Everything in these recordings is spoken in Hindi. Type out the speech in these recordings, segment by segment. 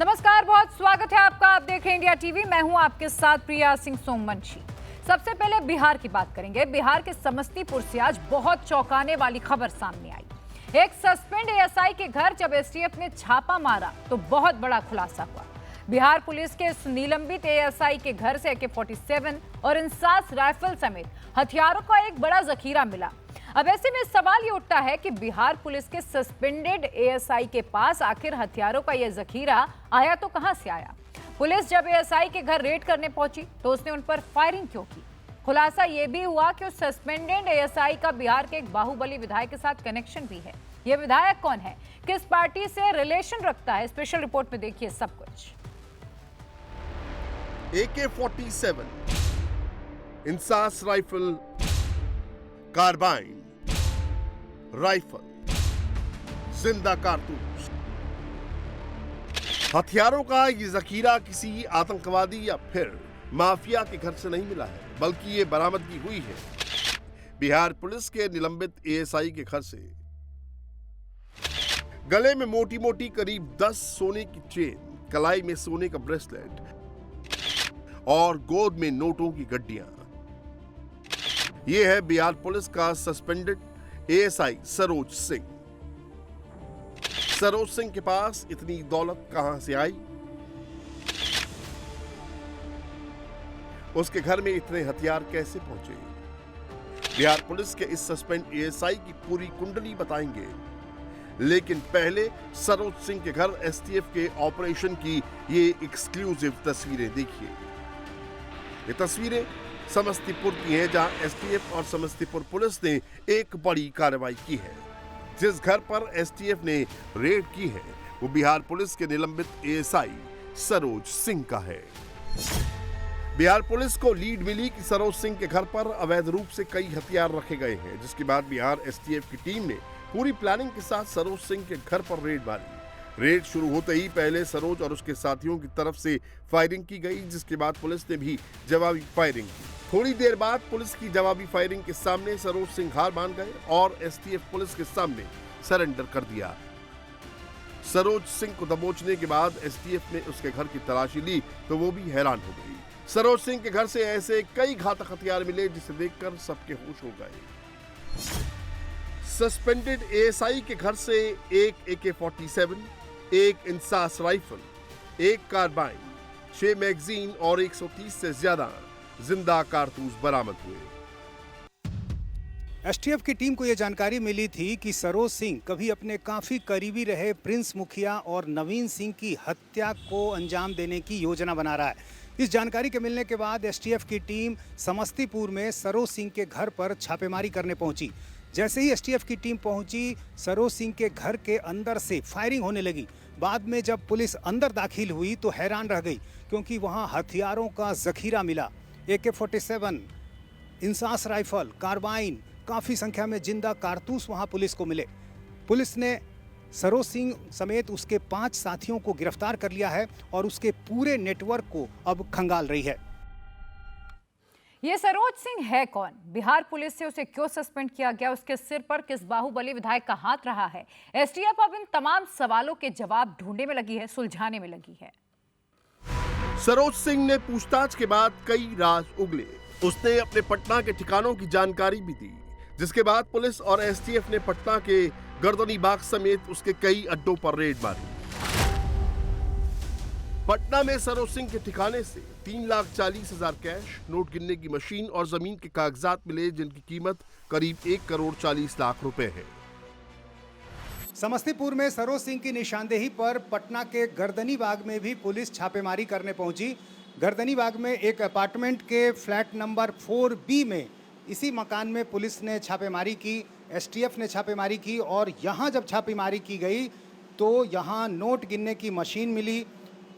नमस्कार, बहुत स्वागत है आपका। आप देख रहे हैं इंडिया टीवी। मैं हूं आपके साथ प्रिया सिंह सोमवंशी। सबसे पहले बिहार की बात करेंगे। बिहार के समस्तीपुर से आज बहुत चौंकाने वाली खबर सामने आई। एक सस्पेंड एएसआई के घर जब एसटीएफ ने छापा मारा तो बहुत बड़ा खुलासा हुआ। बिहार पुलिस के इस निलंबित एएसआई के घर से AK-47 और इंसास राइफल समेत हथियारों का एक बड़ा जखीरा मिला। अब ऐसे में सवाल ये उठता है कि बिहार पुलिस के सस्पेंडेड एएसआई के पास आखिर हथियारों का यह जखीरा आया तो कहां से आया। पुलिस जब एएसआई के घर रेड करने पहुंची तो उसने उन पर फायरिंग क्यों की। खुलासा यह भी हुआ कि उस सस्पेंडेड एएसआई का बिहार के एक बाहुबली विधायक के साथ कनेक्शन भी है। यह विधायक कौन है, किस पार्टी से रिलेशन रखता है, स्पेशल रिपोर्ट में देखिए सब कुछ। AK-47, INSAS rifle, carbene rifle, जिंदा कारतूस। हथियारों का ये जखीरा किसी आतंकवादी या फिर माफिया के घर से नहीं मिला है, बल्कि ये बरामदगी हुई है बिहार पुलिस के निलंबित एएसआई के घर से। गले में मोटी मोटी करीब 10 सोने की चेन, कलाई में सोने का ब्रेसलेट और गोद में नोटों की गड्डियां। यह है बिहार पुलिस का सस्पेंडेड एएसआई सरोज सिंह। सरोज सिंह के पास इतनी दौलत कहां से आई? उसके घर में इतने हथियार कैसे पहुंचे? बिहार पुलिस के इस सस्पेंड एएसआई की पूरी कुंडली बताएंगे, लेकिन पहले सरोज सिंह के घर एसटीएफ के ऑपरेशन की ये एक्सक्लूसिव तस्वीरें देखिए। ये तस्वीरें समस्तीपुर की हैं, जहां एसटीएफ और समस्तीपुर पुलिस ने एक बड़ी कार्रवाई की है। जिस घर पर एसटीएफ ने रेड की है वो बिहार पुलिस के निलंबित एएसआई सरोज सिंह का है। बिहार पुलिस को लीड मिली कि सरोज सिंह के घर पर अवैध रूप से कई हथियार रखे गए हैं, जिसके बाद बिहार एसटीएफ की टीम ने पूरी प्लानिंग के साथ सरोज सिंह के घर पर रेड मारी। रेड शुरू होते ही पहले सरोज और उसके साथियों की तरफ से फायरिंग की गई, जिसके बाद पुलिस ने भी जवाबी फायरिंग की। थोड़ी देर बाद पुलिस की जवाबी फायरिंग के सामने सरोज सिंह हार मान गए और एसटीएफ पुलिस के सामने सरेंडर कर दिया। सरोज सिंह को दबोचने के बाद एसटीएफ ने उसके घर की तलाशी ली तो वो भी हैरान हो गई। सरोज सिंह के घर से ऐसे कई घातक हथियार मिले जिसे देखकर सबके होश हो गए। सस्पेंडेड एएसआई के घर से एक AK-47, एक इंसास राइफल, एक कार्बाइन, 6 मैगजीन और 130 से ज्यादा जिंदा कारतूस बरामद हुए। एसटीएफ की टीम को यह जानकारी मिली थी कि सरोज सिंह कभी अपने काफी करीबी रहे प्रिंस मुखिया और नवीन सिंह की हत्या को अंजाम देने की योजना बना रहा है। इस जानकारी के मिलने के बाद एसटीएफ की टीम समस्तीपुर में सरोज सिंह के घर पर छापेमारी करने पहुंची। जैसे ही एसटीएफ की टीम पहुंची, सरोज सिंह के घर के अंदर से फायरिंग होने लगी। बाद में जब पुलिस अंदर दाखिल हुई तो हैरान रह गई, क्योंकि वहां हथियारों का जखीरा मिला। AK-47, इंसास राइफल, कार्बाइन, काफ़ी संख्या में जिंदा कारतूस वहां पुलिस को मिले। पुलिस ने सरोज सिंह समेत उसके 5 साथियों को गिरफ्तार कर लिया है और उसके पूरे नेटवर्क को अब खंगाल रही है। ये सरोज सिंह है कौन, बिहार पुलिस से उसे क्यों सस्पेंड किया गया, उसके सिर पर किस बाहुबली विधायक का हाथ रहा है? एसटीएफ अब इन तमाम सवालों के जवाब ढूंढने में लगी है, सुलझाने में लगी है। सरोज सिंह ने पूछताछ के बाद कई राज उगले। उसने अपने पटना के ठिकानों की जानकारी भी दी, जिसके बाद पुलिस और एसटीएफ ने पटना के गर्दनी बाग समेत उसके कई अड्डों पर रेड मारी। पटना में सरोज सिंह के ठिकाने से 3,40,000 कैश, नोट गिनने की मशीन और जमीन के कागजात मिले, जिनकी कीमत करीब 1,40,00,00,000 रुपए है। समस्तीपुर में सरोज सिंह की निशानदेही पर पटना के गर्दनी बाग में भी पुलिस छापेमारी करने पहुंची। गर्दनी बाग में एक अपार्टमेंट के फ्लैट नंबर 4B में इसी मकान में पुलिस ने छापेमारी की, एसटीएफ ने छापेमारी की और यहाँ जब छापेमारी की गई तो यहाँ नोट गिनने की मशीन मिली,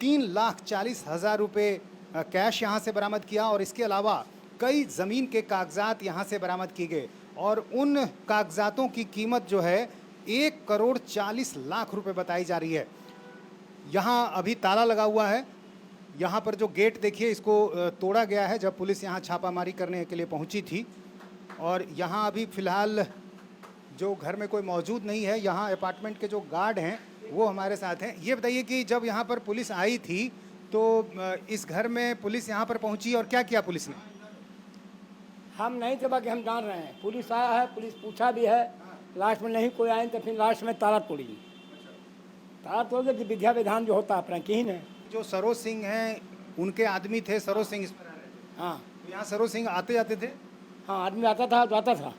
3,40,000 रुपये कैश यहाँ से बरामद किया और इसके अलावा कई ज़मीन के कागजात यहाँ से बरामद किए गए और उन कागजातों की कीमत जो है 1,40,00,000 रुपये बताई जा रही है। यहाँ अभी ताला लगा हुआ है। यहाँ पर जो गेट देखिए, इसको तोड़ा गया है जब पुलिस यहाँ छापामारी करने के लिए पहुँची थी। और यहाँ अभी फ़िलहाल जो घर में कोई मौजूद नहीं है, यहाँ अपार्टमेंट के जो गार्ड हैं वो हमारे साथ हैं। ये बताइए कि जब यहाँ पर पुलिस आई थी तो इस घर में पुलिस यहाँ पर पहुँची और क्या किया पुलिस ने? हम नहीं थे, बाकी हम जान रहे हैं पुलिस आया है, पुलिस पूछा भी है, लास्ट में नहीं कोई आए तो फिर लास्ट में ताला तोड़ी। ताला तोड़ के विद्या विधान जो होता है अपना की ने। जो सरोज सिंह हैं उनके आदमी थे सरोज सिंह इस पर आ रहे थे। हाँ तो यहाँ सरोज सिंह आते जाते थे? हाँ, आदमी आता था जाता था,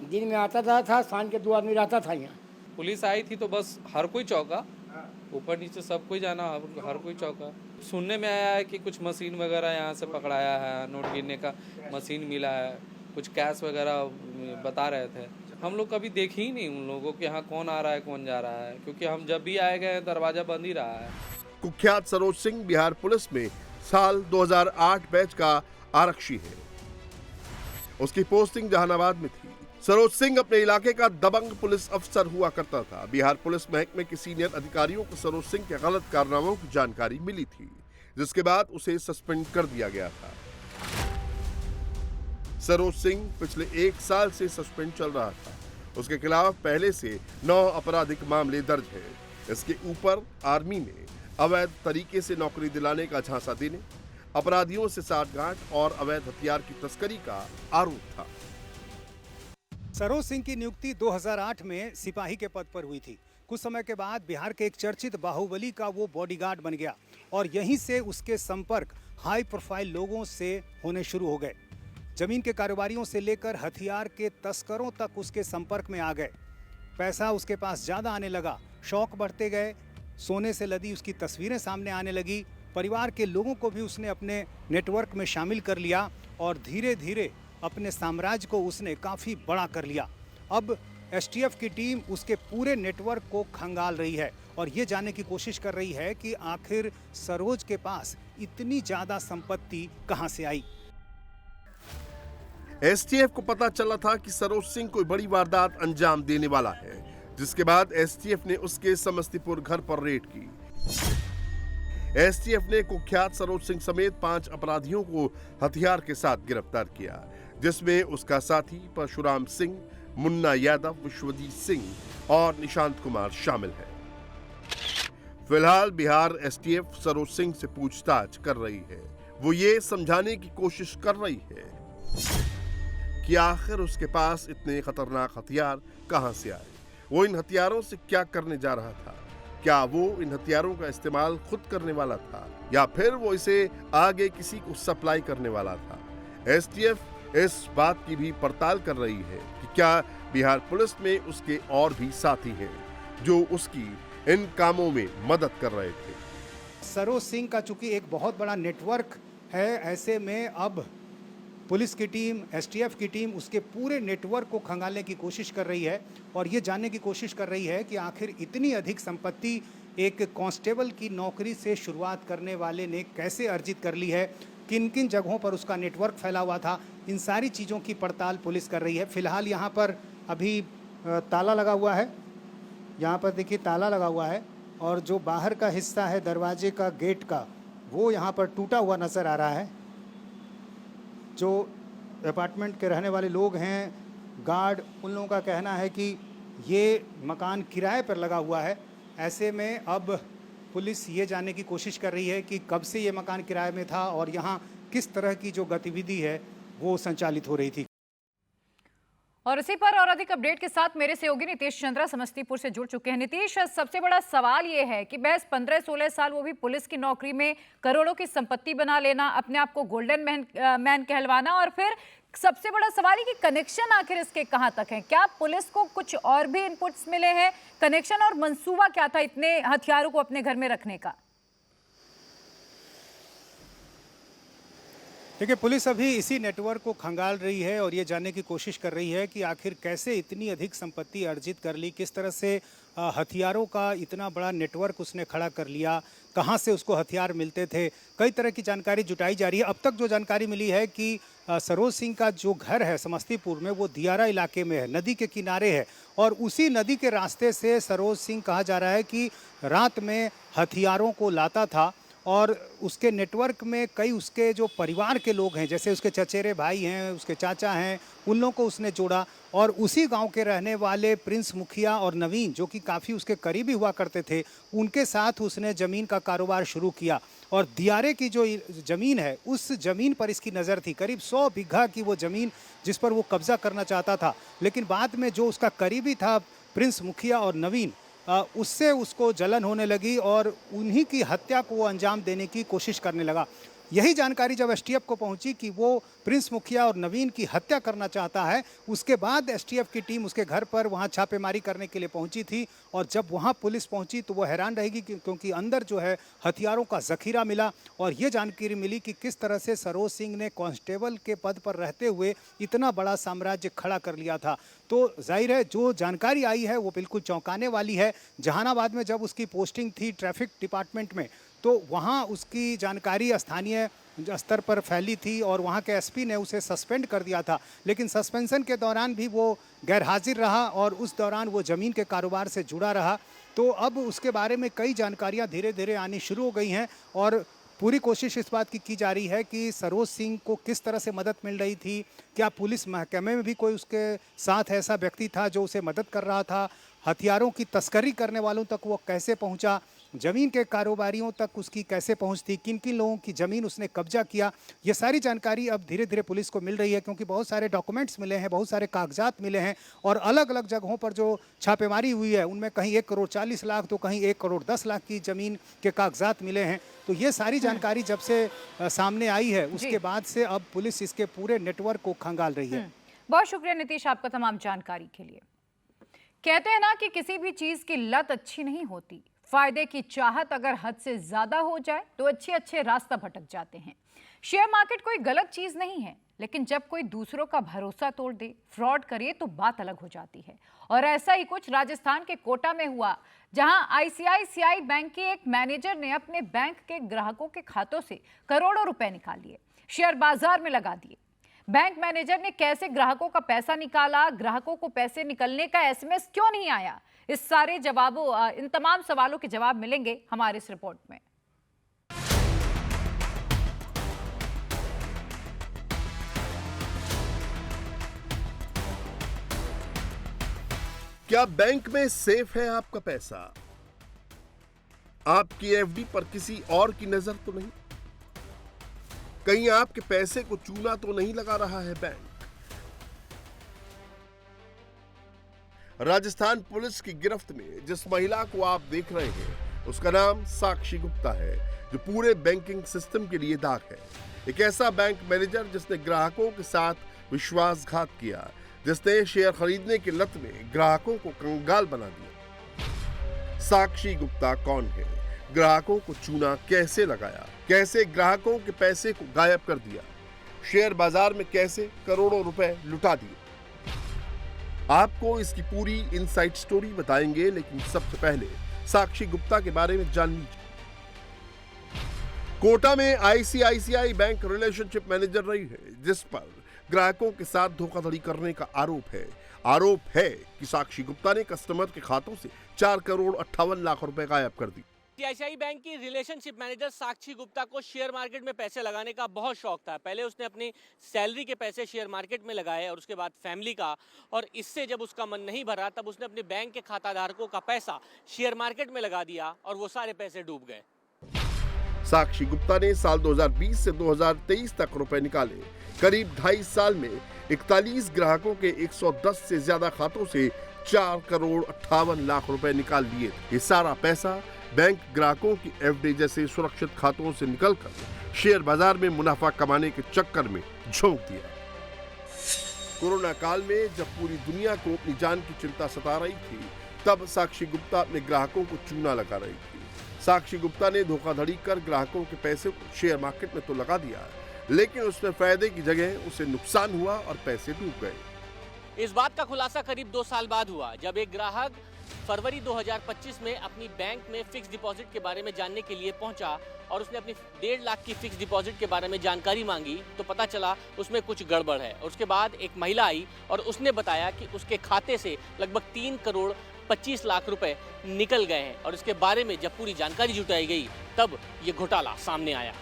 दिन में आता था, शाम के 2 आदमी रहता था यहाँ। पुलिस आई थी तो बस हर कोई चौका, ऊपर नीचे सब कोई जाना, हर कोई चौका। सुनने में आया है कि कुछ मशीन वगैरह यहाँ से पकड़ाया है, नोट गिनने का मशीन मिला है, कुछ कैश वगैरह बता रहे थे। हम लोग कभी देखे ही नहीं उन लोगों को कि यहाँ कौन आ रहा है कौन जा रहा है, क्योंकि हम जब भी आए गए दरवाजा बंद ही रहा है। कुख्यात सरोज सिंह बिहार पुलिस में साल 2008 बैच का आरक्षी है। उसकी पोस्टिंग जहानाबाद में थी। सरोज सिंह अपने इलाके का दबंग पुलिस अफसर हुआ करता था। बिहार पुलिस महकमे के सीनियर अधिकारियों को सरोज सिंह के गलत कारनामों की जानकारी मिली थी, जिसके बाद उसे सस्पेंड कर दिया गया था। सरोज सिंह पिछले 1 साल से सस्पेंड चल रहा था। उसके खिलाफ पहले से 9 आपराधिक मामले दर्ज है। इसके ऊपर आर्मी ने अवैध तरीके से नौकरी दिलाने का झांसा देने, अपराधियों से साठगांठ और अवैध हथियार की तस्करी का आरोप था। सरोज सिंह की नियुक्ति 2008 में सिपाही के पद पर हुई थी। कुछ समय के बाद बिहार के एक चर्चित बाहुबली का वो बॉडीगार्ड बन गया और यहीं से उसके संपर्क हाई प्रोफाइल लोगों से होने शुरू हो गए। जमीन के कारोबारियों से लेकर हथियार के तस्करों तक उसके संपर्क में आ गए। पैसा उसके पास ज़्यादा आने लगा, शौक बढ़ते गए, सोने से लदी उसकी तस्वीरें सामने आने लगी। परिवार के लोगों को भी उसने अपने नेटवर्क में शामिल कर लिया और धीरे धीरे अपने साम्राज्य को उसने काफ़ी बड़ा कर लिया। अब एसटीएफ की टीम उसके पूरे नेटवर्क को खंगाल रही है और ये जानने की कोशिश कर रही है कि आखिर सरोज के पास इतनी ज़्यादा संपत्ति कहां से आई। एसटीएफ को पता चला था कि सरोज सिंह कोई बड़ी वारदात अंजाम देने वाला है, जिसके बाद एसटीएफ ने उसके समस्तीपुर घर पर रेड की। एसटीएफ ने कुख्यात सरोज सिंह समेत 5 अपराधियों को हथियार के साथ गिरफ्तार किया, जिसमें उसका साथी परशुराम सिंह, मुन्ना यादव, विश्वजीत सिंह और निशांत कुमार शामिल है। फिलहाल बिहार एसटीएफ सरोज सिंह से पूछताछ कर रही है। वो ये समझाने की कोशिश कर रही है कि आखिर उसके पास इतने खतरनाक हथियार कहां से आए, वो इन हथियारों से क्या करने जा रहा था, क्या वो इन हथियारों का इस्तेमाल खुद करने वाला था या फिर वो इसे आगे किसी को सप्लाई करने वाला था। एसटीएफ इस बात की भी पड़ताल कर रही है कि क्या बिहार पुलिस में उसके और भी साथी हैं जो उसकी इन कामों में मदद कर रहे थे। सरोज सिंह का चूंकि एक बहुत बड़ा नेटवर्क है, ऐसे में अब पुलिस की टीम, एसटीएफ की टीम उसके पूरे नेटवर्क को खंगालने की कोशिश कर रही है और ये जानने की कोशिश कर रही है कि आखिर इतनी अधिक संपत्ति एक कांस्टेबल की नौकरी से शुरुआत करने वाले ने कैसे अर्जित कर ली है, किन किन जगहों पर उसका नेटवर्क फैला हुआ था। इन सारी चीज़ों की पड़ताल पुलिस कर रही है। फिलहाल यहाँ पर अभी ताला लगा हुआ है, यहाँ पर देखिए ताला लगा हुआ है और जो बाहर का हिस्सा है दरवाजे का, गेट का, वो यहाँ पर टूटा हुआ नज़र आ रहा है। जो अपार्टमेंट के रहने वाले लोग हैं, गार्ड, उन लोगों का कहना है कि ये मकान किराए पर लगा हुआ है। ऐसे में अब पुलिस ये जानने की कोशिश कर रही है कि कब से ये मकान किराए में था और यहाँ किस तरह की जो गतिविधि है वो संचालित हो रही थी। और इसी पर और अधिक अपडेट के साथ मेरे सहयोगी नीतीश चंद्रा समस्तीपुर से जुड़ चुके हैं। नीतीश, सबसे बड़ा सवाल ये है कि महज 15-16 साल, वो भी पुलिस की नौकरी में, करोड़ों की संपत्ति बना लेना, अपने आप को गोल्डन मैन कहलवाना, और फिर सबसे बड़ा सवाल है कि कनेक्शन आखिर इसके कहां तक है। क्या पुलिस को कुछ और भी इनपुट्स मिले हैं? कनेक्शन और मंसूबा क्या था इतने हथियारों को अपने घर में रखने का? देखिए, पुलिस अभी इसी नेटवर्क को खंगाल रही है और ये जानने की कोशिश कर रही है कि आखिर कैसे इतनी अधिक संपत्ति अर्जित कर ली, किस तरह से हथियारों का इतना बड़ा नेटवर्क उसने खड़ा कर लिया, कहाँ से उसको हथियार मिलते थे। कई तरह की जानकारी जुटाई जा रही है। अब तक जो जानकारी मिली है कि सरोज सिंह का जो घर है समस्तीपुर में, वो दियारा इलाके में है, नदी के किनारे है और उसी नदी के रास्ते से सरोज सिंह, कहा जा रहा है कि रात में हथियारों को लाता था और उसके नेटवर्क में कई उसके जो परिवार के लोग हैं, जैसे उसके चचेरे भाई हैं, उसके चाचा हैं, उन लोगों को उसने जोड़ा और उसी गांव के रहने वाले प्रिंस मुखिया और नवीन, जो कि काफ़ी उसके करीबी हुआ करते थे, उनके साथ उसने ज़मीन का कारोबार शुरू किया। और दियारे की जो ज़मीन है, उस ज़मीन पर इसकी नज़र थी। करीब 100 बीघा की वो ज़मीन जिस पर वो कब्ज़ा करना चाहता था। लेकिन बाद में जो उसका करीबी था प्रिंस मुखिया और नवीन, उससे उसको जलन होने लगी और उन्हीं की हत्या को वो अंजाम देने की कोशिश करने लगा। यही जानकारी जब एसटीएफ को पहुंची कि वो प्रिंस मुखिया और नवीन की हत्या करना चाहता है, उसके बाद एसटीएफ की टीम उसके घर पर वहां छापेमारी करने के लिए पहुंची थी। और जब वहां पुलिस पहुंची तो वो हैरान रहेगी क्योंकि अंदर जो है हथियारों का ज़ख़ीरा मिला और ये जानकारी मिली कि किस तरह से सरोज सिंह ने कांस्टेबल के पद पर रहते हुए इतना बड़ा साम्राज्य खड़ा कर लिया था। तो जाहिर है जो जानकारी आई है वो बिल्कुल चौंकाने वाली है। जहानाबाद में जब उसकी पोस्टिंग थी ट्रैफिक डिपार्टमेंट में, तो वहाँ उसकी जानकारी स्थानीय स्तर पर फैली थी और वहाँ के एसपी ने उसे सस्पेंड कर दिया था। लेकिन सस्पेंशन के दौरान भी वो गैरहाजिर रहा और उस दौरान वो ज़मीन के कारोबार से जुड़ा रहा। तो अब उसके बारे में कई जानकारियाँ धीरे धीरे आनी शुरू हो गई हैं और पूरी कोशिश इस बात की जा रही है कि सरोज सिंह को किस तरह से मदद मिल रही थी, क्या पुलिस महकमे में भी कोई उसके साथ ऐसा व्यक्ति था जो उसे मदद कर रहा था, हथियारों की तस्करी करने वालों तक वो कैसे पहुंचा, ज़मीन के कारोबारियों तक उसकी कैसे पहुंच थी, किन किन लोगों की ज़मीन उसने कब्जा किया। ये सारी जानकारी अब धीरे धीरे पुलिस को मिल रही है क्योंकि बहुत सारे डॉक्यूमेंट्स मिले हैं, बहुत सारे कागजात मिले हैं और अलग अलग जगहों पर जो छापेमारी हुई है उनमें कहीं 1 करोड़ 40 लाख तो कहीं 1 करोड़ 10 लाख की ज़मीन के कागजात मिले हैं। तो ये सारी जानकारी जब से सामने आई है उसके बाद से अब पुलिस इसके पूरे नेटवर्क को खंगाल रही है। बहुत शुक्रिया नीतीश आपका तमाम जानकारी के लिए। कहते हैं ना कि किसी भी चीज की लत अच्छी नहीं होती, फायदे की चाहत अगर हद से ज्यादा हो जाए तो अच्छे रास्ता भटक जाते हैं। शेयर मार्केट कोई गलत चीज नहीं है, लेकिन जब कोई दूसरों का भरोसा तोड़ दे, फ्रॉड करे तो बात अलग हो जाती है। और ऐसा ही कुछ राजस्थान के कोटा में हुआ, जहां आईसीआईसीआई बैंक के एक मैनेजर ने अपने बैंक के ग्राहकों के खातों से करोड़ों रुपए निकाल लिए, शेयर बाजार में लगा दिए। बैंक मैनेजर ने कैसे ग्राहकों का पैसा निकाला, ग्राहकों को पैसे निकलने का एसएमएस क्यों नहीं आया, इस सारे जवाबों, इन तमाम सवालों के जवाब मिलेंगे हमारे इस रिपोर्ट में। क्या बैंक में सेफ है आपका पैसा? आपकी एफडी पर किसी और की नजर तो नहीं? कहीं आपके पैसे को चूना तो नहीं लगा रहा है बैंक? राजस्थान पुलिस की गिरफ्त में जिस महिला को आप देख रहे हैं उसका नाम साक्षी गुप्ता है, जो पूरे बैंकिंग सिस्टम के लिए दाग है। एक ऐसा बैंक मैनेजर जिसने ग्राहकों के साथ विश्वासघात किया, जिसने शेयर खरीदने की लत में ग्राहकों को कंगाल बना दिया। साक्षी गुप्ता कौन है? ग्राहकों को चूना कैसे लगाया? कैसे ग्राहकों के पैसे को गायब कर दिया? शेयर बाजार में कैसे करोड़ों रुपए लुटा दिए? आपको इसकी पूरी इनसाइड स्टोरी बताएंगे, लेकिन सबसे पहले साक्षी गुप्ता के बारे में जान लीजिए। कोटा में आईसीआईसीआई बैंक रिलेशनशिप मैनेजर रही है, जिस पर ग्राहकों के साथ धोखाधड़ी करने का आरोप है। आरोप है कि साक्षी गुप्ता ने कस्टमर के खातों से 4 करोड़ 58 लाख रुपए गायब कर दी। आईसीआईसीआई बैंक की रिलेशनशिप मैनेजर साक्षी गुप्ता को शेयर मार्केट में पैसे लगाने का बहुत शौक था। पहले उसने अपनी सैलरी के पैसे शेयर मार्केट में लगाए और उसके बाद फैमिली का, और इससे जब उसका मन नहीं भरा तब उसने अपने बैंक के खाताधारकों का पैसा शेयर मार्केट में लगा दिया और वो सारे पैसे डूब गए। साक्षी गुप्ता ने साल 2020 से 2023 तक रुपए निकाले। करीब 2.5 साल में 41 ग्राहकों के 110 से ज्यादा खातों से 4 करोड़ 58 लाख रुपए निकाल लिए। ये सारा पैसा बैंक ग्राहकों की एफडी जैसे सुरक्षित खातों से निकलकर शेयर बाजार में मुनाफा कमाने के चक्कर में झोंक दिया। कोरोना काल में जब पूरी दुनिया को अपनी जान की चिंता सता रही थी, तब साक्षी गुप्ता अपने ग्राहकों को चूना लगा रही थी। साक्षी गुप्ता ने धोखाधड़ी कर ग्राहकों के पैसे को शेयर मार्केट में तो लगा दिया, लेकिन उसमें फायदे की जगह उसे नुकसान हुआ और पैसे डूब गए। इस बात का खुलासा करीब 2 साल बाद हुआ, जब एक ग्राहक फरवरी 2025 में अपनी बैंक में फिक्स डिपॉजिट के बारे में जानने के लिए पहुंचा और उसने अपनी 1.5 लाख की फिक्स डिपॉजिट के बारे में जानकारी मांगी तो पता चला उसमें कुछ गड़बड़ है। उसके बाद एक महिला आई और उसने बताया कि उसके खाते से लगभग 3 करोड़ 25 लाख रुपए निकल गए हैं। और इसके बारे में जब पूरी जानकारी जुटाई गई तब ये घोटाला सामने आया।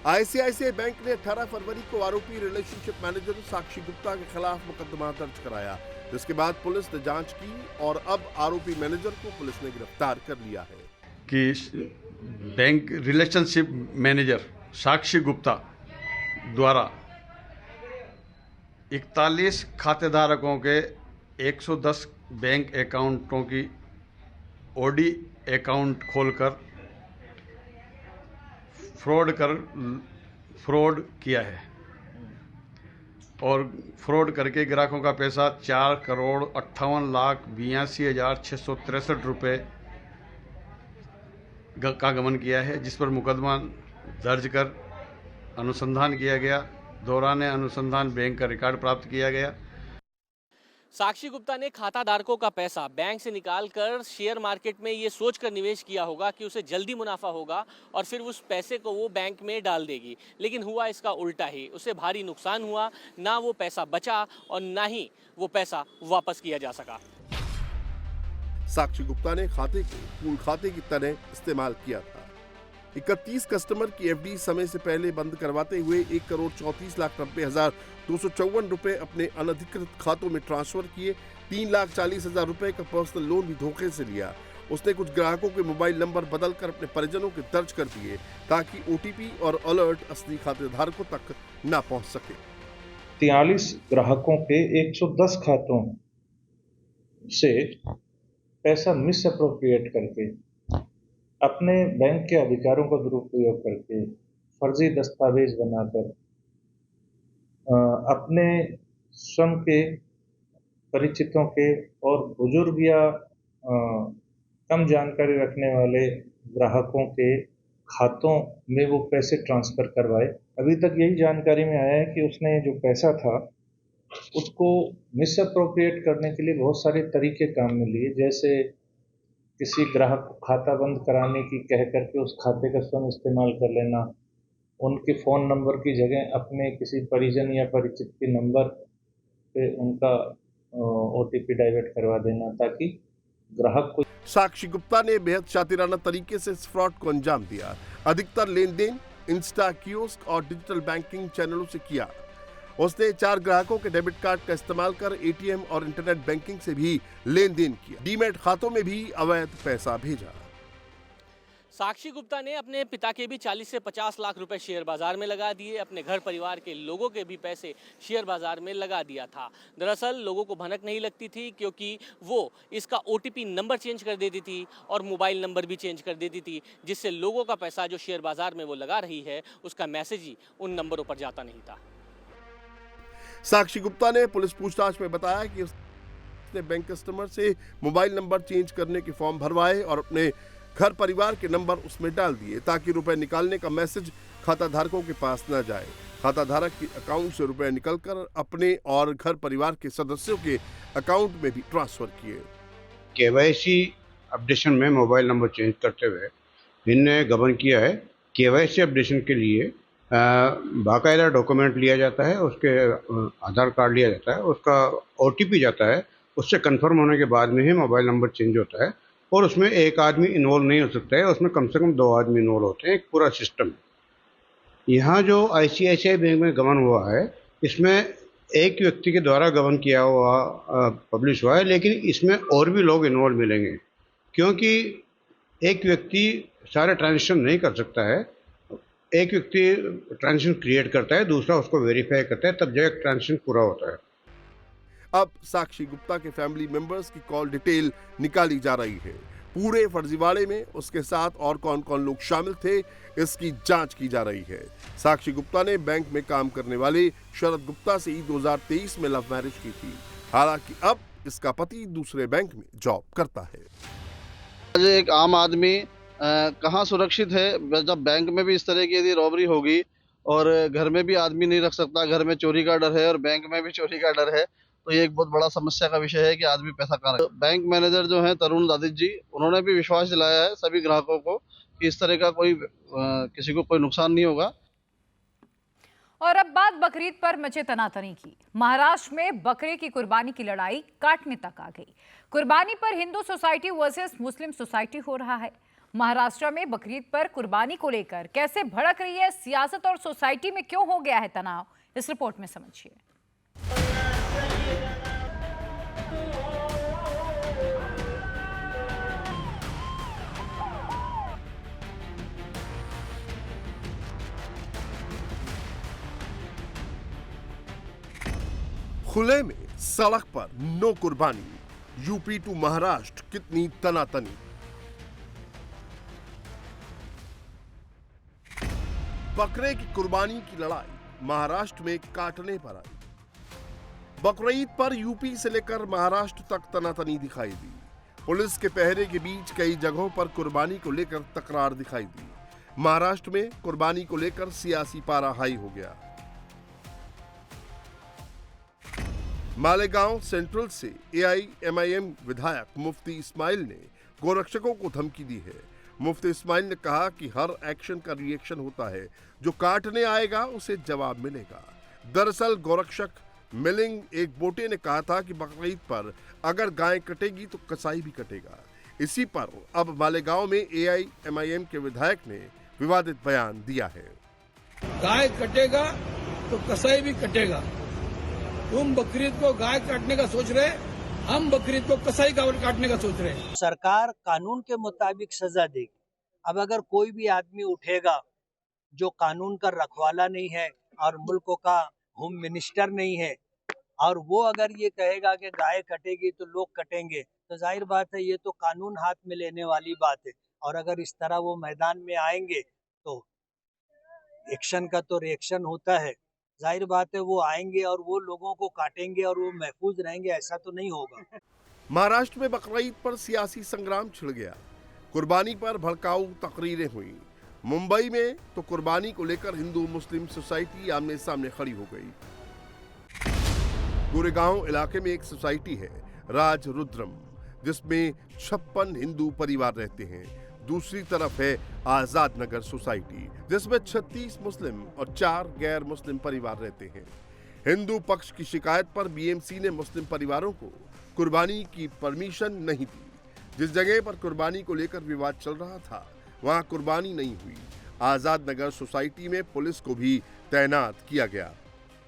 आईसीआईसीआई बैंक ने 18 फरवरी को आरोपी रिलेशनशिप मैनेजर साक्षी गुप्ता के खिलाफ मुकदमा दर्ज कराया, जिसके बाद पुलिस ने जांच की और अब आरोपी मैनेजर को पुलिस ने गिरफ्तार कर लिया है। कि बैंक रिलेशनशिप मैनेजर साक्षी गुप्ता द्वारा 41 खातेधारकों के 110 बैंक अकाउंटों की ओडी अकाउंट खोलकर फ्रॉड किया है और फ्रॉड करके ग्राहकों का पैसा 4,58,82,663 रुपये का गमन किया है, जिस पर मुकदमा दर्ज कर अनुसंधान किया गया। दौरान अनुसंधान बैंक का रिकॉर्ड प्राप्त किया गया। साक्षी गुप्ता ने खाताधारकों का पैसा बैंक से निकालकर शेयर मार्केट में ये सोचकर निवेश किया होगा कि उसे जल्दी मुनाफा होगा और फिर उस पैसे को वो बैंक में डाल देगी, लेकिन हुआ इसका उल्टा ही। उसे भारी नुकसान हुआ, ना वो पैसा बचा और ना ही वो पैसा वापस किया जा सका। साक्षी गुप्ता ने खाते को पूल खाते की तरह इस्तेमाल किया था। 31 कस्टमर की एफडी समय से पहले बंद करवाते हुए 1,34,90,254 रुपए अपने अनधिकृत खातों में ट्रांसफर किए। 3,40,000 रुपए का पर्सनल लोन भी धोखे से लिया। उसने कुछ ग्राहकों के मोबाइल नंबर बदलकर अपने परिजनों के दर्ज कर दिए ताकि ओटीपी और अलर्ट असली खातेधारकों तक न पहुंच सके। 43 ग्राहकों के 110 खातों से पैसा मिस अप्रोप्रिएट करके, अपने बैंक के अधिकारों का दुरुपयोग करके, फर्जी दस्तावेज बनाकर अपने स्वयं के परिचितों के और बुजुर्ग या कम जानकारी रखने वाले ग्राहकों के खातों में वो पैसे ट्रांसफर करवाए। अभी तक यही जानकारी में आया है कि उसने जो पैसा था उसको मिस अप्रोप्रिएट करने के लिए बहुत सारे तरीके काम में लिए, जैसे किसी ग्राहक को खाता बंद कराने की कह करके उस खाते का स्वयं इस्तेमाल कर लेना, उनके फ़ोन नंबर की जगह अपने किसी परिजन या परिचित के नंबर पे उनका ओटीपी डाइवर्ट करवा देना ताकि ग्राहक को। साक्षी गुप्ता ने बेहद शातिराना तरीके से इस फ्रॉड को अंजाम दिया। अधिकतर लेन-देन इंस्टा, कियोस्क और डिजिटल बैंकिंग चैनलों से किया। उसने 4 ग्राहकों के डेबिट कार्ड का इस्तेमाल कर एटीएम और इंटरनेट बैंकिंग से भी लेन-देन किया। डीमैट खातों में भी अवैध पैसा भेजा। साक्षी गुप्ता ने अपने पिता के भी 40 से 50 लाख रुपए शेयर बाजार में लगा दिए। अपने घर परिवार के लोगों के भी पैसे शेयर बाजार में लगा दिया था। दरअसल लोगों को भनक नहीं लगती थी क्योंकि वो इसका ओटीपी नंबर चेंज कर देती थी और मोबाइल नंबर भी चेंज कर देती थी, जिससे लोगों का पैसा जो शेयर बाजार में वो लगा रही है उसका मैसेज ही उन नंबरों पर जाता नहीं था। साक्षी गुप्ता ने पुलिस पूछताछ में बताया कि उसने बैंक कस्टमर से मोबाइल नंबर चेंज करने के फॉर्म भरवाए और अपने घर परिवार के नंबर उसमें डाल दिए ताकि रुपए निकालने का मैसेज खाता धारकों के पास न जाए। खाता धारक के अकाउंट से रुपए निकलकर अपने और घर परिवार के सदस्यों के अकाउंट में भी ट्रांसफर किए। केवाईसी अपडेशन में मोबाइल नंबर चेंज करते हुए इनने गबन किया है। केवाईसी अपडेशन के लिए बाकायदा डॉक्यूमेंट लिया जाता है, उसके आधार कार्ड लिया जाता है, उसका ओटीपी जाता है, उससे कंफर्म होने के बाद में ही मोबाइल नंबर चेंज होता है और उसमें एक आदमी इन्वॉल्व नहीं हो सकता है, उसमें कम से कम 2 आदमी इन्वॉल्व होते हैं, एक पूरा सिस्टम। यहाँ जो आईसीआईसीआई बैंक में गबन हुआ है इसमें एक व्यक्ति के द्वारा गबन किया हुआ पब्लिश हुआ है, लेकिन इसमें और भी लोग इन्वॉल्व मिलेंगे क्योंकि एक व्यक्ति सारे ट्रांजेक्शन नहीं कर सकता है। एक व्यक्ति ट्रांजेक्शन क्रिएट करता है, दूसरा उसको वेरीफाई करता है, तब जाकर ट्रांजेक्शन पूरा होता है। अब साक्षी गुप्ता के फैमिली मेंबर्स की कॉल डिटेल निकाली जा रही है। पूरे फर्जीवाड़े में उसके साथ और कौन कौन लोग शामिल थे इसकी जांच की जा रही है। साक्षी गुप्ता ने बैंक में काम करने वाले शरद गुप्ता से 2023 में लव मैरिज की थी। हालांकि अब इसका पति दूसरे बैंक में जॉब करता है। एक आम आदमी कहाँ सुरक्षित है जब बैंक में भी इस तरह की यदि रॉबरी होगी और घर में भी आदमी नहीं रख सकता, घर में चोरी का डर है और बैंक में भी चोरी का डर है, तो ये एक बहुत बड़ा समस्या का विषय है कि आदमी पैसा कहाँ रखे। बैंक मैनेजर जो हैं तरुण दादित जी, उन्होंने भी विश्वास दिलाया है सभी ग्राहकों को कि इस तरह का किसी को कोई नुकसान नहीं होगा। और अब बात बकरीद पर मचे तनातनी की। महाराष्ट्र में बकरे की कुर्बानी की लड़ाई काटने तक आ गई। कुर्बानी पर हिंदू सोसाइटी वर्सेस मुस्लिम सोसाइटी हो रहा है। महाराष्ट्र में बकरीद पर कुर्बानी को लेकर कैसे भड़क रही है सियासत और सोसाइटी में क्यों हो गया है तनाव, इस रिपोर्ट में समझिए। खुले में सड़क पर नो कुर्बानी, यूपी टू महाराष्ट्र कितनी तनातनी। बकरे की कुर्बानी की लड़ाई महाराष्ट्र में काटने पर आई। बकरीद पर यूपी से लेकर महाराष्ट्र तक तनातनी दिखाई दी। पुलिस के पहरे के बीच कई जगहों पर कुर्बानी को लेकर तकरार दिखाई दी। महाराष्ट्र में कुर्बानी को लेकर सियासी पारा हाई हो गया। मालेगांव सेंट्रल से AIMIM विधायक मुफ्ती इस्माइल ने गोरक्षकों को धमकी दी है। मुफ्ती इस्माइल ने कहा कि हर एक्शन का रिएक्शन होता है, जो काटने आएगा उसे जवाब मिलेगा। दरअसल गोरक्षक मिलिंग एक बोटे ने कहा था कि बकरीद पर अगर गाय कटेगी तो कसाई भी कटेगा। इसी पर अब मालेगांव में AIMIM के विधायक ने विवादित बयान दिया है। गाय कटेगा तो कसाई भी कटेगा। तुम बकरीद को गाय काटने का सोच रहे, हम बकरीद को कसाई काटने का सोच रहे हैं। सरकार कानून के मुताबिक सजा देगी। अब अगर कोई भी आदमी उठेगा जो कानून का रखवाला नहीं है और मुल्क का होम मिनिस्टर नहीं है, और वो अगर ये कहेगा कि गाय कटेगी तो लोग कटेंगे, तो जाहिर बात है ये तो कानून हाथ में लेने वाली बात है। और अगर इस तरह वो मैदान में आएंगे तो एक्शन का तो रिएक्शन होता है। जाहिर बात है वो आएंगे और वो लोगों को काटेंगे और वो महफूज रहेंगे, ऐसा तो नहीं होगा। महाराष्ट्र में बकरीद पर सियासी संग्राम छिड़ गया। कुर्बानी पर भड़काऊ तकरीरें हुई। मुंबई में तो कुर्बानी को लेकर हिंदू मुस्लिम सोसाइटी आमने सामने खड़ी हो गई। गोरेगांव इलाके में एक सोसाइटी है राज रुद्रम, जिसमें 56 हिंदू परिवार रहते हैं। दूसरी तरफ है आजाद नगर सोसाइटी, जिसमें 36 मुस्लिम और 4 गैर मुस्लिम परिवार रहते हैं। हिंदू पक्ष की शिकायत पर BMC ने मुस्लिम परिवारों को कुर्बानी की परमिशन नहीं दी। जिस जगह पर कुर्बानी को लेकर विवाद चल रहा था वहां कुर्बानी नहीं हुई। आजाद नगर सोसाइटी में पुलिस को भी तैनात किया गया।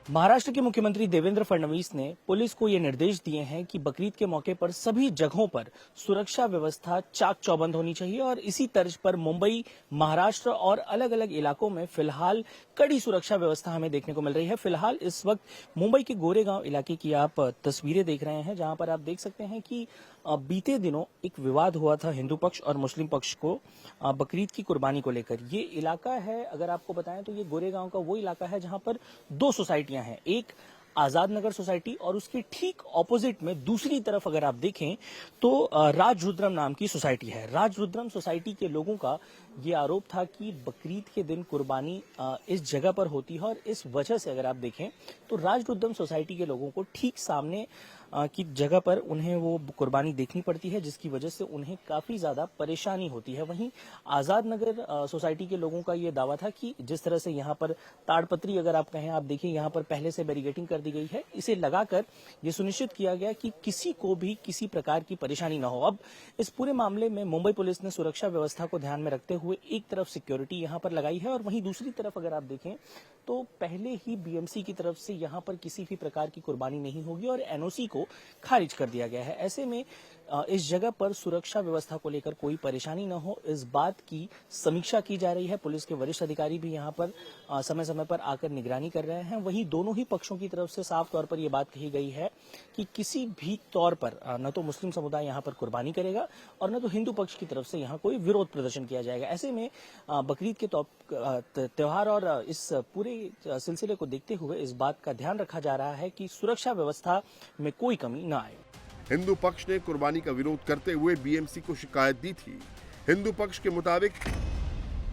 महाराष्ट्र के मुख्यमंत्री देवेंद्र फडणवीस ने पुलिस को ये निर्देश दिए हैं कि बकरीद के मौके पर सभी जगहों पर सुरक्षा व्यवस्था चाक चौबंद होनी चाहिए और इसी तर्ज पर मुंबई, महाराष्ट्र और अलग अलग इलाकों में फिलहाल कड़ी सुरक्षा व्यवस्था हमें देखने को मिल रही है। फिलहाल इस वक्त मुंबई के गोरेगांव इलाके की आप तस्वीरें देख रहे हैं, जहां पर आप देख सकते हैं कि बीते दिनों एक विवाद हुआ था हिंदू पक्ष और मुस्लिम पक्ष को बकरीद की कुर्बानी को लेकर। ये इलाका है, अगर आपको बताएं तो ये गोरेगांव का वो इलाका है जहां पर 2 सोसाइटियां हैं, एक आजाद नगर सोसाइटी और उसके ठीक ऑपोजिट में दूसरी तरफ अगर आप देखें तो राज रुद्रम नाम की सोसाइटी है। राज रुद्रम सोसाइटी के लोगों का ये आरोप था कि बकरीद के दिन कुर्बानी इस जगह पर होती है और इस वजह से अगर आप देखें तो राज रुद्रम सोसाइटी के लोगों को ठीक सामने की जगह पर उन्हें वो कुर्बानी देखनी पड़ती है, जिसकी वजह से उन्हें काफी ज्यादा परेशानी होती है। वहीं आजाद नगर सोसाइटी के लोगों का ये दावा था कि जिस तरह से यहाँ पर ताड़पत्री अगर आप कहें, आप देखिए यहाँ पर पहले से बैरिकेडिंग कर दी गई है, इसे लगाकर ये सुनिश्चित किया गया कि किसी को भी किसी प्रकार की परेशानी न हो। अब इस पूरे मामले में मुंबई पुलिस ने सुरक्षा व्यवस्था को ध्यान में रखते हुए एक तरफ सिक्योरिटी यहाँ पर लगाई है और वहीं दूसरी तरफ अगर आप देखें तो पहले ही BMC की तरफ से यहाँ पर किसी भी प्रकार की कुर्बानी नहीं होगी और NOC को खारिज कर दिया गया है। ऐसे में इस जगह पर सुरक्षा व्यवस्था को लेकर कोई परेशानी न हो, इस बात की समीक्षा की जा रही है। पुलिस के वरिष्ठ अधिकारी भी यहाँ पर समय समय पर आकर निगरानी कर रहे हैं। वहीं दोनों ही पक्षों की तरफ से साफ तौर पर यह बात कही गई है कि किसी भी तौर पर न तो मुस्लिम समुदाय यहाँ पर कुर्बानी करेगा और न तो हिंदू पक्ष की तरफ से यहाँ कोई विरोध प्रदर्शन किया जाएगा। ऐसे में बकरीद के त्योहार और इस पूरे सिलसिले को देखते हुए इस बात का ध्यान रखा जा रहा है कि सुरक्षा व्यवस्था में कोई कमी न आए। हिंदू पक्ष ने कुर्बानी का विरोध करते हुए BMC को शिकायत दी थी। हिंदू पक्ष के मुताबिक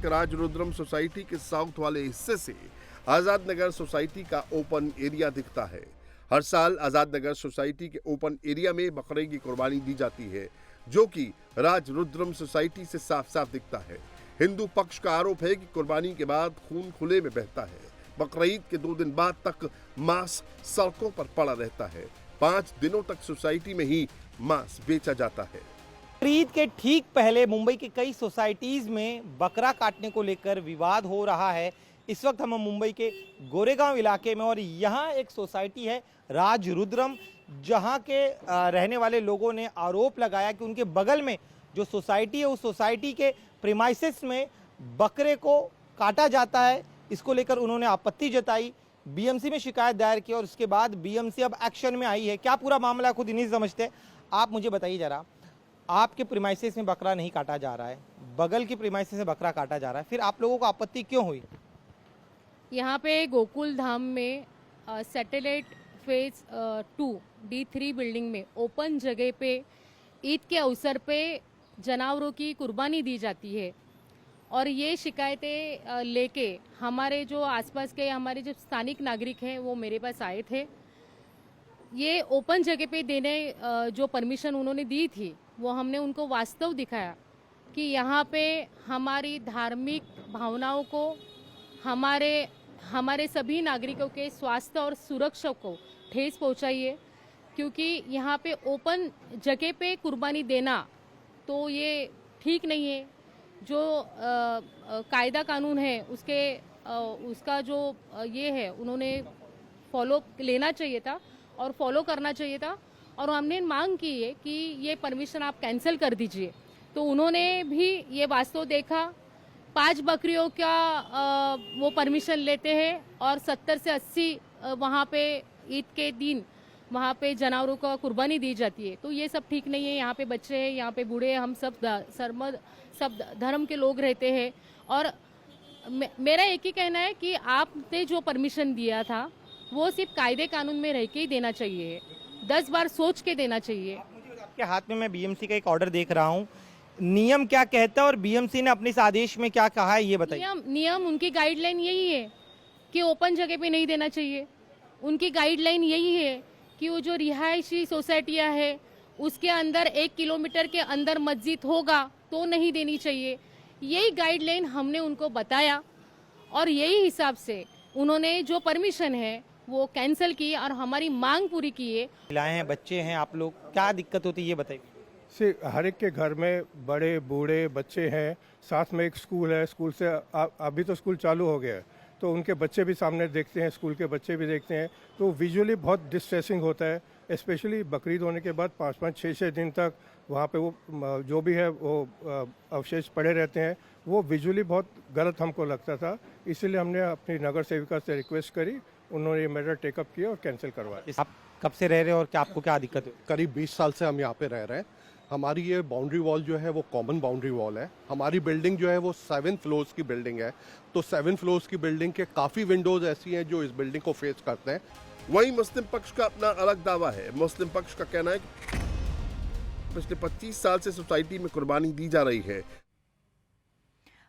राज रुद्रम सोसाइटी के साउथ वाले हिस्से से आजाद नगर सोसाइटी का ओपन एरिया दिखता है। हर साल आजाद नगर सोसाइटी के ओपन एरिया में बकरे की कुर्बानी दी जाती है, जो कि राज रुद्रम सोसाइटी से साफ साफ दिखता है। हिंदू पक्ष का आरोप है कि कुर्बानी के बाद खून खुले में बहता है, बकरीद के 2 दिन बाद तक मांस सड़कों पर पड़ा रहता है। 5 दिनों तक सोसाइटी में ही मांस बेचा जाता है। बकरीद के ठीक पहले मुंबई के कई सोसाइटीज में बकरा काटने को लेकर विवाद हो रहा है। इस वक्त हम मुंबई के गोरेगांव इलाके में और यहाँ एक सोसाइटी है राजरुद्रम, जहाँ के रहने वाले लोगों ने आरोप लगाया कि उनके बगल में जो सोसाइटी है उस सोसाइटी के प्रीमाइसेस में बकरे को काटा जाता है। इसको लेकर उन्होंने आपत्ति जताई, बीएमसी में शिकायत दायर की और उसके बाद बीएमसी अब एक्शन में आई है। क्या पूरा मामला खुद ही नहीं समझते। आप मुझे बताइए जरा, आपके प्रीमाइसेस में बकरा नहीं काटा जा रहा है, बगल की प्रीमाइसेस में बकरा काटा जा रहा है, फिर आप लोगों को आपत्ति क्यों हुई? यहाँ पे गोकुल धाम में सैटेलाइट फेज 2 D3 बिल्डिंग में ओपन जगह पे ईद के अवसर पे जानवरों की कुर्बानी दी जाती है और ये शिकायतें लेके हमारे जो आसपास के हमारे जो स्थानिक नागरिक हैं वो मेरे पास आए थे। ये ओपन जगह पे देने जो परमिशन उन्होंने दी थी वो हमने उनको वास्तव दिखाया कि यहाँ पे हमारी धार्मिक भावनाओं को, हमारे सभी नागरिकों के स्वास्थ्य और सुरक्षा को ठेस पहुँचाई है, क्योंकि यहाँ पे ओपन जगह पे कुर्बानी देना तो ये ठीक नहीं है। जो कायदा कानून है उसका जो ये है उन्होंने फॉलो लेना चाहिए था और फॉलो करना चाहिए था और हमने मांग की है कि ये परमिशन आप कैंसिल कर दीजिए। तो उन्होंने भी ये वास्तव देखा, 5 बकरियों का वो परमिशन लेते हैं और 70 से 80 वहाँ पे ईद के दिन वहाँ पे जानवरों का कुर्बानी दी जाती है। तो ये सब ठीक नहीं है। यहाँ पे बच्चे हैं, यहाँ पे बूढ़े, हम सब धर्म के लोग रहते हैं और मेरा एक ही कहना है कि आपने जो परमिशन दिया था वो सिर्फ कायदे कानून में रह के ही देना चाहिए, 10 बार सोच के देना चाहिए। आपके हाथ में मैं बीएमसी का एक ऑर्डर देख रहा हूँ, नियम क्या कहता है और बीएमसी ने अपने इस आदेश में क्या कहा है ये बताइए। नियम उनकी गाइडलाइन यही है कि ओपन जगह पे नहीं देना चाहिए। उनकी गाइडलाइन यही है कि वो जो रिहायशी सोसाइटियाँ है उसके अंदर 1 किलोमीटर के अंदर मस्जिद होगा तो नहीं देनी चाहिए। यही गाइडलाइन हमने उनको बताया और यही हिसाब से उन्होंने जो परमिशन है वो कैंसिल की और हमारी मांग पूरी की है। महिलाएं हैं, बच्चे हैं, आप लोग क्या दिक्कत होती है ये बताइए। हर एक के घर में बड़े बूढ़े बच्चे हैं, साथ में एक स्कूल है, स्कूल से अभी तो स्कूल चालू हो गया है तो उनके बच्चे भी सामने देखते हैं, स्कूल के बच्चे भी देखते हैं, तो विजुअली बहुत डिस्ट्रेसिंग होता है। स्पेशली बकरीद होने के बाद 5-5, 6-6 दिन तक वहाँ पे वो जो भी है वो अवशेष पड़े रहते हैं, वो विजुअली बहुत गलत हमको लगता था। इसीलिए हमने अपनी नगर सेविका से रिक्वेस्ट करी, उन्होंने ये मैटर टेकअप किया और कैंसिल करवाया। आप कब से रह रहे हैं और क्या आपको क्या दिक्कत है? करीब 20 साल से हम यहाँ पे रह रहे हैं। हमारी ये बाउंड्री वॉल जो है वो कॉमन बाउंड्री वॉल है। हमारी बिल्डिंग जो है वो 7 फ्लोर्स की बिल्डिंग है, तो 7 फ्लोर्स की बिल्डिंग के काफ़ी विंडोज ऐसी हैं जो इस बिल्डिंग को फेस करते हैं। वहीं मुस्लिम पक्ष का अपना अलग दावा है। मुस्लिम पक्ष का कहना है कि पिछले 25 साल से सोसाइटी में कुर्बानी दी जा रही है।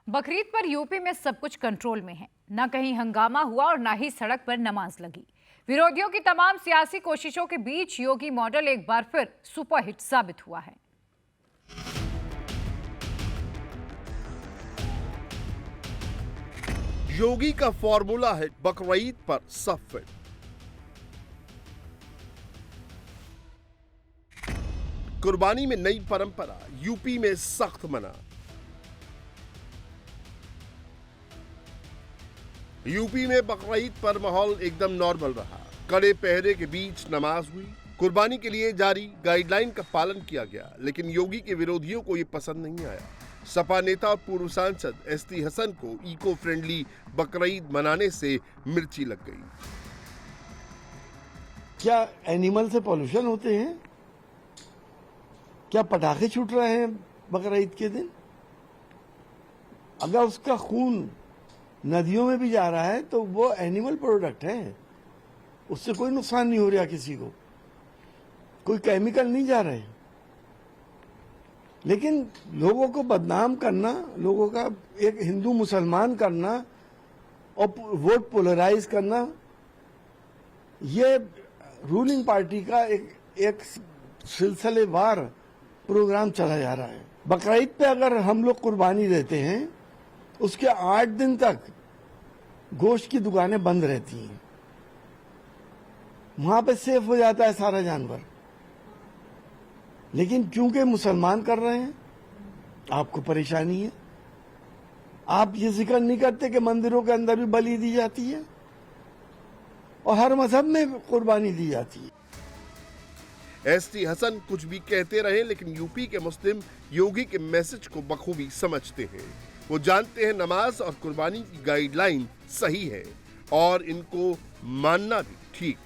बकरीद पर यूपी में सब कुछ कंट्रोल में है, न कहीं हंगामा हुआ और न ही सड़क पर नमाज लगी। विरोधियों की तमाम सियासी कोशिशों के बीच योगी मॉडल एक बार फिर सुपरहिट साबित हुआ है। योगी का फॉर्मूला है बकरीद पर सब फिट। कुर्बानी में नई परंपरा, यूपी में सख्त मना। यूपी में बकरीद पर माहौल एकदम नॉर्मल रहा। कड़े पहरे के बीच नमाज हुई। कुर्बानी के लिए जारी गाइडलाइन का पालन किया गया, लेकिन योगी के विरोधियों को यह पसंद नहीं आया। सपा नेता और पूर्व सांसद एसटी हसन को इको फ्रेंडली बकरीद मनाने से मिर्ची लग गई। क्या एनिमल से पॉल्यूशन होते हैं? क्या पटाखे छूट रहे हैं बकरीद के दिन? अगर उसका खून नदियों में भी जा रहा है तो वो एनिमल प्रोडक्ट है, उससे कोई नुकसान नहीं हो रहा किसी को, कोई केमिकल नहीं जा रहे। लेकिन लोगों को बदनाम करना, लोगों का एक हिंदू मुसलमान करना और वोट पोलराइज करना, ये रूलिंग पार्टी का एक सिलसिलेवार प्रोग्राम चला जा रहा है। बकरीद पे अगर हम लोग कुर्बानी देते हैं, उसके 8 दिन तक गोश्त की दुकानें बंद रहती हैं, वहां पे सेफ हो जाता है सारा जानवर। लेकिन क्योंकि मुसलमान कर रहे हैं, आपको परेशानी है। आप ये जिक्र नहीं करते कि मंदिरों के अंदर भी बलि दी जाती है और हर मजहब में कुर्बानी दी जाती है। एसटी हसन कुछ भी कहते रहे, लेकिन यूपी के मुस्लिम योगी के मैसेज को बखूबी समझते हैं। वो जानते हैं नमाज और कुर्बानी की गाइडलाइन सही है और इनको मानना भी ठीक।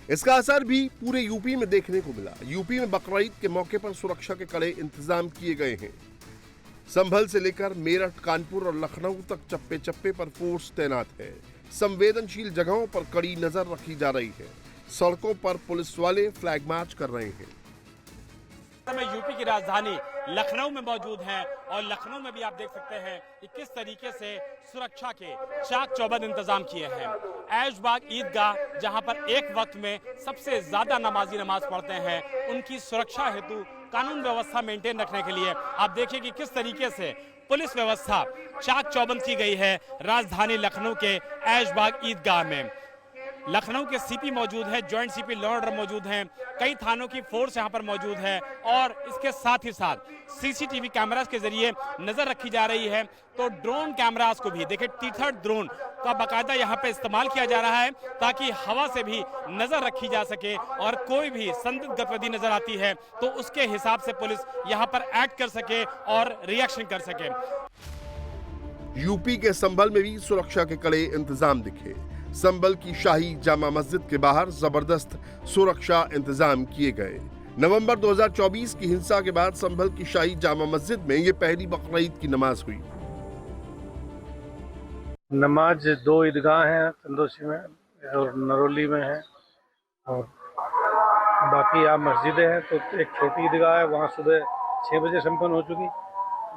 इसका असर भी पूरे यूपी में देखने को मिला। यूपी में बकरीद के मौके पर सुरक्षा के कड़े इंतजाम किए गए हैं। संभल से लेकर मेरठ, कानपुर और लखनऊ तक चप्पे चप्पे पर फोर्स तैनात है। संवेदनशील जगहों पर कड़ी नजर रखी जा रही है। सड़कों पर पुलिस वाले फ्लैग मार्च कर रहे हैं। मैं यूपी की राजधानी लखनऊ में मौजूद हैं और लखनऊ में भी आप देख सकते हैं कि किस तरीके से सुरक्षा के चाक चौबंद इंतजाम किए हैं। ऐशबाग ईदगाह, जहां पर एक वक्त में सबसे ज्यादा नमाजी नमाज पढ़ते हैं, उनकी सुरक्षा हेतु कानून व्यवस्था मेंटेन रखने के लिए आप देखिए कि किस तरीके से पुलिस व्यवस्था चाक चौबंद की गई है राजधानी लखनऊ के ऐशबाग ईदगाह में। लखनऊ के सीपी मौजूद है, ज्वाइंट सीपी लॉ ऑर्डर मौजूद हैं, कई थानों की फोर्स यहां पर मौजूद है और इसके साथ ही साथ सीसीटीवी कैमरास के जरिए नजर रखी जा रही है। तो ड्रोन कैमरास को भी देखिए, टीथर ड्रोन का बाकायदा यहां पे इस्तेमाल किया जा रहा है ताकि हवा से भी नजर रखी जा सके और कोई भी संदिग्ध गतिविधि नजर आती है तो उसके हिसाब से पुलिस यहां पर एक्ट कर सके और रिएक्शन कर सके। यूपी के संभल में भी सुरक्षा के कड़े इंतजाम दिखे। संभल की शाही जामा मस्जिद के बाहर जबरदस्त सुरक्षा इंतजाम किए गए। नवंबर 2024 की हिंसा के बाद संभल की शाही जामा मस्जिद में ये पहली बकरीद की नमाज हुई। नमाज 2 ईदगाह हैं, तंदोसी में और नरोली में है और बाकी यहाँ मस्जिदें हैं। तो एक छोटी ईदगाह है, वहाँ सुबह 6 बजे संपन्न हो चुकी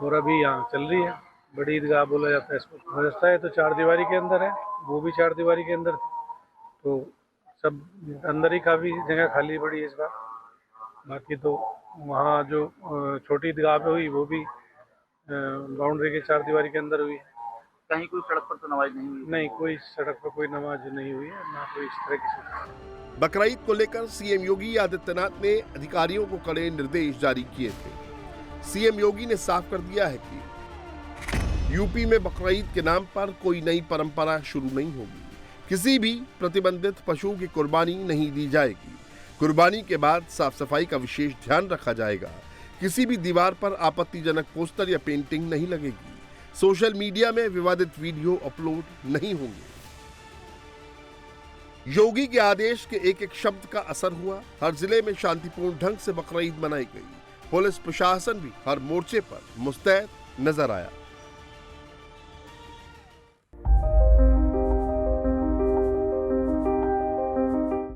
और अभी यहाँ चल रही है। बड़ी ईदगाह बोला जाता है इसको। व्यवस्था है तो 4 दीवारी के अंदर है, वो भी 4 दीवारी के अंदर थी, तो सब अंदर ही काफ़ी जगह खाली पड़ी है इस बार। बाकी तो वहाँ जो छोटी ईदगाह पे हुई वो भी बाउंड्री के 4 दीवारी के अंदर हुई है। कहीं कोई सड़क पर तो नमाज नहीं हुई? नहीं, कोई सड़क पर कोई नमाज नहीं हुई है, ना कोई इस तरह की। बकरीद को लेकर सीएम योगी आदित्यनाथ ने अधिकारियों को कड़े निर्देश जारी किए थे। सीएम योगी ने साफ कर दिया है कि यूपी में बकरीद के नाम पर कोई नई परंपरा शुरू नहीं होगी। किसी भी प्रतिबंधित पशु की कुर्बानी नहीं दी जाएगी। कुर्बानी के बाद साफ सफाई का विशेष ध्यान रखा जाएगा। किसी भी दीवार पर आपत्तिजनक पोस्टर या पेंटिंग नहीं लगेगी। सोशल मीडिया में विवादित वीडियो अपलोड नहीं होंगे। योगी के आदेश के एक एक शब्द का असर हुआ। हर जिले में शांतिपूर्ण ढंग से बकरीद मनाई गई। पुलिस प्रशासन भी हर मोर्चे पर मुस्तैद नजर आया।